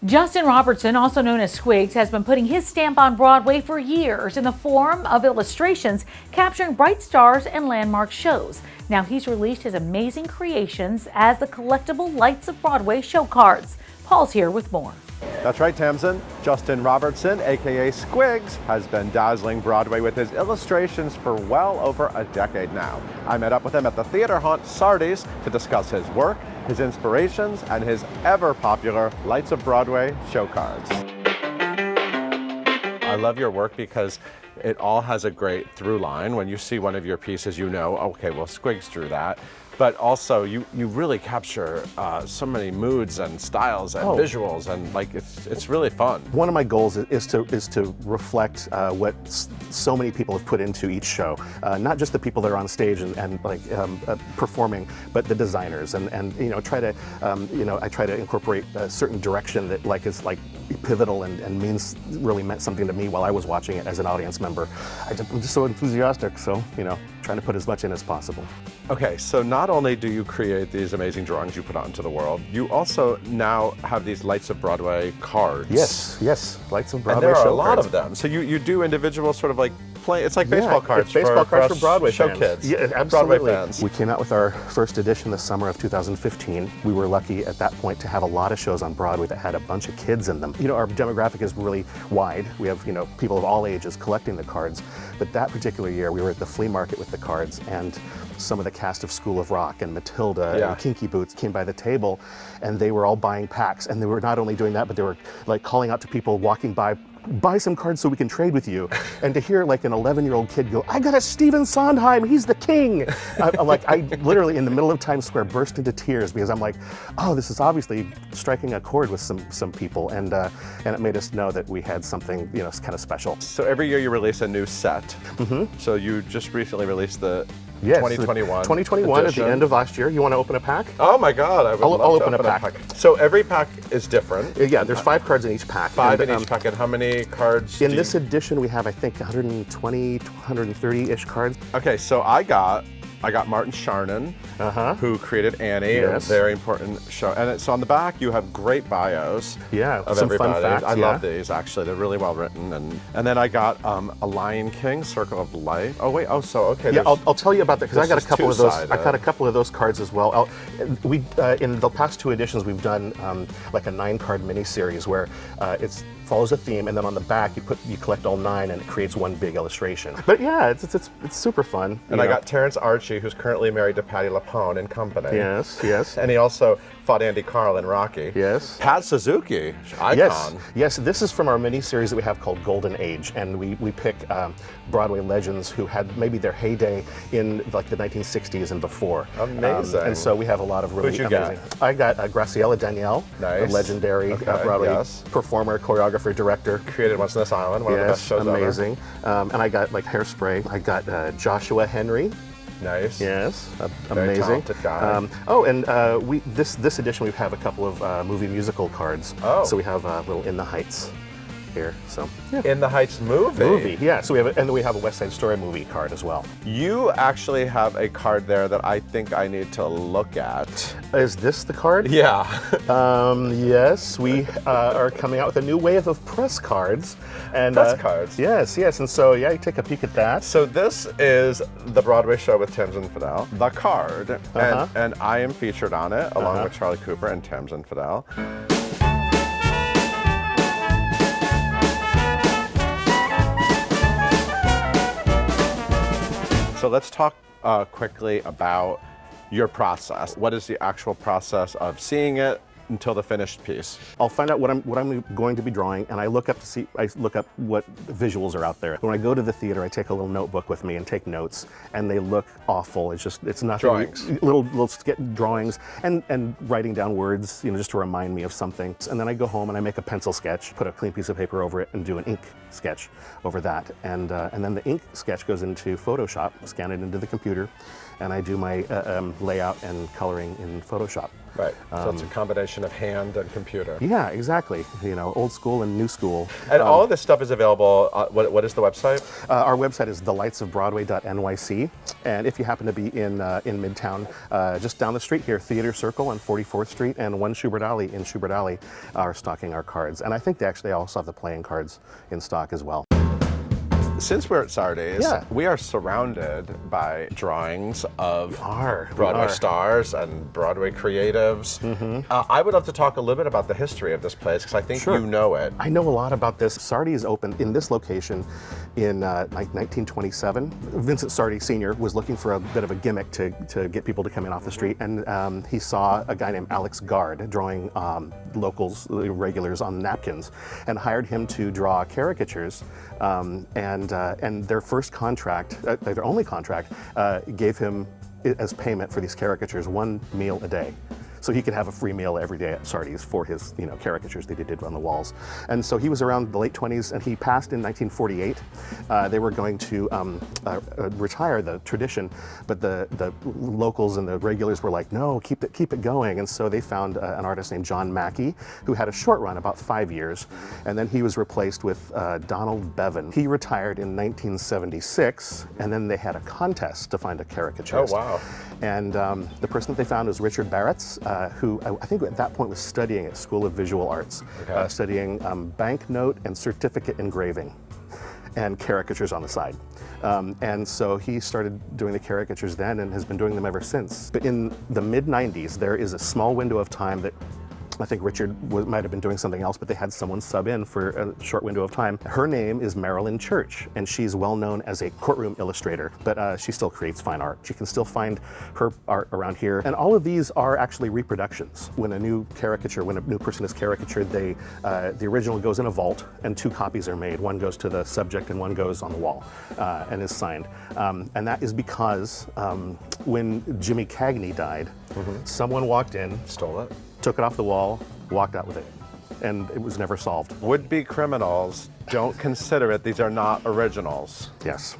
Justin Robertson, also known as Squigs, has been putting his stamp on Broadway for years in the form of illustrations capturing bright stars and landmark shows. Now he's released his amazing creations as the collectible Lights of Broadway show cards. Paul's here with more. That's right, Tamsin. Justin Robertson, aka Squigs, has been dazzling Broadway with his illustrations for well over a decade now. I met up with him at the theater haunt Sardi's to discuss his work, his inspirations, and his ever-popular Lights of Broadway show cards. I love your work because it all has a great through line. When you see one of your pieces, you know, okay, well, Squigs drew that. But also, you really capture so many moods and styles and visuals, and like it's really fun. One of my goals is to reflect what so many people have put into each show, not just the people that are on stage and performing, but the designers, and you know, try to I try to incorporate a certain direction that is pivotal and really meant something to me while I was watching it as an audience member. I'm just so enthusiastic, so you know, trying to put as much in as possible. Okay, so not only do you create these amazing drawings you put out into the world, you also now have these Lights of Broadway cards. Yes, Lights of Broadway. And there are show a lot cards. of them. So you do individual sort of like it's like baseball cards. Baseball cards for Broadway show fans. kids. Yeah, absolutely. Broadway fans. We came out with our first edition this summer of 2015. We were lucky at that point to have a lot of shows on Broadway that had a bunch of kids in them. You know, our demographic is really wide. We have, you know, people of all ages collecting the cards. But that particular year, we were at the flea market with the cards, and some of the cast of School of Rock and Matilda and Kinky Boots came by the table, and they were all buying packs. And they were not only doing that, but they were like calling out to people walking by, buy some cards so we can trade with you. And to hear like an 11-year-old kid go, I got a Stephen Sondheim, he's the king. I literally in the middle of Times Square burst into tears because I'm like, oh, this is obviously striking a chord with some people, and it made us know that we had something, you know, kind of special. So every year you release a new set. Mm-hmm. So you just recently released the 2021 edition. At the end of last year. You want to open a pack? Oh my God, I'll open a pack. So every pack is different. Yeah, there's 5 cards in each pack. Five in each pack. And how many cards? In this edition, we have, I think, 120, 130-ish cards. Okay, so I got Martin Charnin, who created Annie, a very important show. And so on the back, you have great bios of some everybody. fun facts. I love these, actually. They're really well written. And then I got a Lion King, Circle of Life. Oh, wait. Oh, so, okay. Yeah, I'll tell you about that, because I got a couple of those. Two-sided. I got a couple of those cards as well. We in the past 2 editions, we've done like a 9-card mini-series where it follows a theme, and then on the back, you collect all 9, and it creates one big illustration. But yeah, it's super fun. And I got Terrence Archie, who's currently married to Patti LuPone in Company. Yes. And he also fought Andy Carl in Rocky. Yes. Pat Suzuki, icon. Yes. This is from our mini-series that we have called Golden Age, and we pick Broadway legends who had maybe their heyday in like the 1960s and before. Amazing. And so we have a lot of really Who'd you amazing. I got Graciela Danielle, a legendary Broadway performer, choreographer, director. Created Once on This Island, one of the best shows amazing. And I got like Hairspray. I got Joshua Henry. Nice. Yes, Very amazing. talented guy. This edition we have a couple of movie musical cards. Oh. So we have a little In the Heights here. So yeah. In the Heights movie. Yeah. So and then we have a West Side Story movie card as well. You actually have a card there that I think I need to look at. Is this the card? Yeah. Yes, we are coming out with a new wave of press cards. And press cards. Yes. And so yeah, you take a peek at that. So this is the Broadway show with Tamsin Fidel, the card, and I am featured on it along with Charlie Cooper and Tamsin Fidel. So let's talk quickly about your process. What is the actual process of seeing it until the finished piece? I'll find out what I'm going to be drawing, and I look up what visuals are out there. When I go to the theater, I take a little notebook with me and take notes, and they look awful. It's nothing. Drawings. Little drawings and writing down words, you know, just to remind me of something. And then I go home and I make a pencil sketch, put a clean piece of paper over it, and do an ink sketch over that. And then the ink sketch goes into Photoshop, scan it into the computer, and I do my layout and coloring in Photoshop. Right. So it's a combination of hand and computer. Yeah, exactly. You know, old school and new school. And all of this stuff is available. What is the website? Our website is thelightsofbroadway.nyc, and if you happen to be in Midtown, just down the street here, Theater Circle on 44th Street and 1 Schubert Alley in Schubert Alley are stocking our cards. And I think they also have the playing cards in stock as well. Since we're at Sardi's, Yeah. we are surrounded by drawings of We Broadway are. stars and Broadway creatives. I would love to talk a little bit about the history of this place, because I think Sure. you know it. I know a lot about this. Sardi's opened in this location in 1927. Vincent Sardi Sr. was looking for a bit of a gimmick to get people to come in off the street, and he saw a guy named Alex Gard drawing locals, regulars on napkins, and hired him to draw caricatures. And their first contract, their only contract, gave him as payment for these caricatures 1 meal a day. So he could have a free meal every day at Sardi's for his, caricatures that he did on the walls. And so he was around the late 20s, and he passed in 1948. They were going to retire the tradition, but the locals and the regulars were like, no, keep it going. And so they found an artist named John Mackey, who had a short run, about 5 years, and then he was replaced with Donald Bevan. He retired in 1976, and then they had a contest to find a caricaturist. Oh, wow. And the person that they found was Richard Barretts, who I think at that point was studying at School of Visual Arts, studying banknote and certificate engraving and caricatures on the side. And so he started doing the caricatures then and has been doing them ever since. But in the mid-90s, there is a small window of time that I think Richard might have been doing something else, but they had someone sub in for a short window of time. Her name is Marilyn Church, and she's well known as a courtroom illustrator, but she still creates fine art. You can still find her art around here. And all of these are actually reproductions. When a new person is caricatured, the original goes in a vault, and 2 copies are made. One goes to the subject and one goes on the wall and is signed. And that is because when Jimmy Cagney died, someone walked in, Stole it. took it off the wall, walked out with it, and it was never solved. Would-be criminals, don't consider it. These are not originals. Yes.